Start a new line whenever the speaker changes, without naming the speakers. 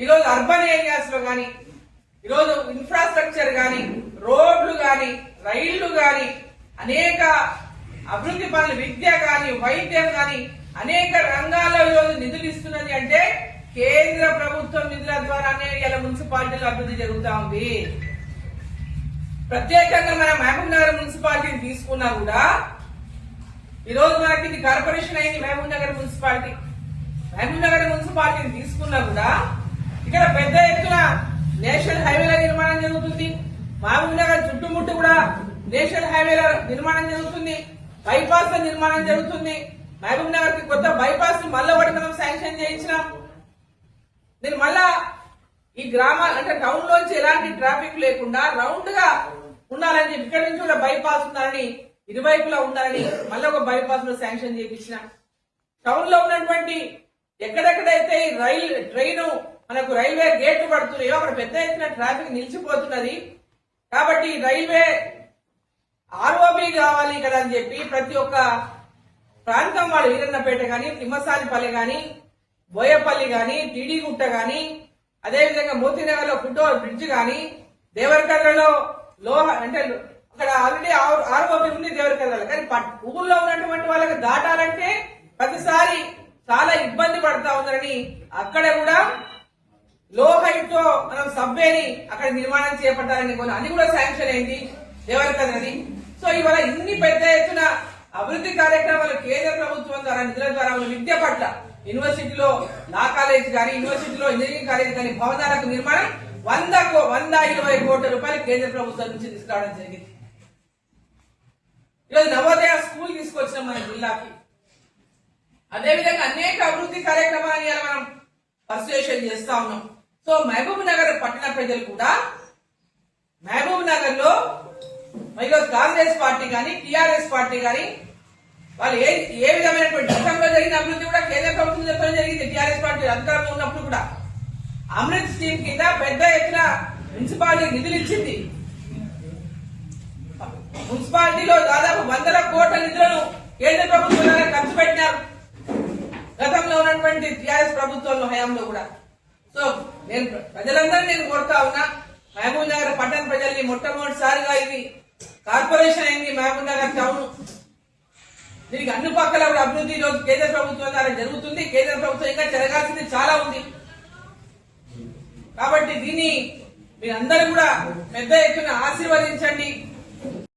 ఈరోజు urban areas లో గాని, ఈరోజు ఇన్ఫ్రాస్ట్రక్చర్ గాని, రోడ్లు గాని, రైళ్లు గాని, అనేక అభివృద్ధి పనులు, విద్య గాని, వైద్యం గాని అనేక రంగాల్లో ఈరోజు నిధులు ఇస్తున్నది అంటే కేంద్ర ప్రభుత్వం నిధుల ద్వారానే ఇలా మున్సిపాలిటీలు అభివృద్ధి జరుగుతా ఉంది. ప్రత్యేకంగా మన మహబూబ్ నగర్ మున్సిపాలిటీని తీసుకున్నా కూడా ఈరోజు మనకి ఇది కార్పొరేషన్ అయింది. మహబూబ్ నగర్ మున్సిపాలిటీని తీసుకున్నా కూడా ఇక్కడ పెద్ద ఎత్తున నేషనల్ హైవేల నిర్మాణం జరుగుతుంది. మహబూబ్ నగర్ చుట్టుముట్టు కూడా నేషనల్ హైవేల నిర్మాణం జరుగుతుంది. బైపాస్ నిర్మాణం జరుగుతుంది. మహబూబ్ నగర్ కి కొత్త బైపాస్ మళ్ళా ఒకటి మనం శాంక్షన్ చేయించినాం. నేను మళ్ళా ఈ గ్రామాలు అంటే టౌన్ లోంచి ఎలాంటి ట్రాఫిక్ లేకుండా రౌండ్ గా ఉండాలని చెప్పి ఇక్కడి నుంచి కూడా బైపాస్ ఉండాలని, ఇరువైపులా ఉండాలని మళ్ళీ ఒక బైపాస్ లో శాంక్షన్ చేయించిన. టౌన్ లో ఉన్నటువంటి ఎక్కడెక్కడైతే ట్రైన్ మనకు రైల్వే గేట్లు పడుతున్నాయో అక్కడ పెద్ద ఎత్తున ట్రాఫిక్ నిలిచిపోతున్నది. కాబట్టి రైల్వే ఆర్ఓబి కావాలి కదా అని చెప్పి ప్రతి ఒక్క ప్రాంతం వాళ్ళు వీరన్నపేట గాని, తిమ్మసానిపల్లి గాని, బోయపల్లి గాని, టీడీగుట్ట గాని, అదేవిధంగా మోతీనగర్ లో ఫుట్ఓవర్ బ్రిడ్జ్ గాని, దేవరకద్రలో అంటే అక్కడ ఆల్రెడీ ఆర్ఓబి ఉంది దేవరకద్రలో. కానీ ఊళ్ళో ఉన్నటువంటి వాళ్ళకి దాటాలంటే ప్రతిసారి చాలా ఇబ్బంది పడతా ఉందని అక్కడ కూడా లో హైట్ తో మనం సబ్వేని అక్కడ నిర్మాణం చేపట్టాలని అది కూడా శాంక్షన్ అయింది దేవరకద్రది. సో ఇవాళ ఇన్ని పెద్ద ఎత్తున అభివృద్ధి కార్యక్రమాలు కేంద్ర ప్రభుత్వం ద్వారా నిధుల ద్వారా విద్య పట్ల యూనివర్సిటీలో లా కాలేజ్ కానీ, యూనివర్సిటీలో ఇంజనీరింగ్ కాలేజ్ కానీ భవనాలకు నిర్మాణం 120 కోట్ల రూపాయలు కేంద్ర ప్రభుత్వం నుంచి తీసుకురావడం జరిగింది. ఈరోజు నవోదయ స్కూల్ తీసుకొచ్చినాం మన జిల్లాకి. అదేవిధంగా అనేక అభివృద్ధి కార్యక్రమాలను ఇలా మనం పర్సువేషన్ చేస్తా ఉన్నాం. సో మహబూబ్ నగర్ పట్టణ ప్రజలు కూడా మహబూబ్ నగర్ లో కాంగ్రెస్ పార్టీ కానీ, టీఆర్ఎస్ పార్టీ కానీ వాళ్ళు ఏ విధమైనటువంటి గతంలో జరిగిన అభివృద్ధి కూడా కేంద్ర ప్రభుత్వం చెప్పడం జరిగింది. టీఆర్ఎస్ పార్టీ అధికారంలో ఉన్నప్పుడు కూడా అమృత్ స్కీమ్ కింద పెద్ద ఎత్తున మున్సిపాలిటీ నిధులు ఇచ్చింది. మున్సిపాలిటీలో దాదాపు 100 కోట్ల నిధులను కేంద్ర ప్రభుత్వం ఖర్చు పెట్టినారు గతంలో ఉన్నటువంటి టీఆర్ఎస్ ప్రభుత్వంలో హయాంలో కూడా. సో నేను ప్రజలందరినీ కోరుతా ఉన్నా, మహబూబ్ నగర్ పట్టణ ప్రజల్ని మొట్టమొదటిసారిగా ఇది కార్పొరేషన్ అయింది మహబూబ్ నగర్ టౌన్. దీనికి అన్ని పక్కల కూడా అభివృద్ధి ఈరోజు కేంద్ర ప్రభుత్వం ద్వారా జరుగుతుంది. కేంద్ర ప్రభుత్వం ఇంకా జరగాల్సింది చాలా ఉంది. కాబట్టి దీన్ని మీరందరూ కూడా పెద్ద ఎత్తున ఆశీర్వదించండి.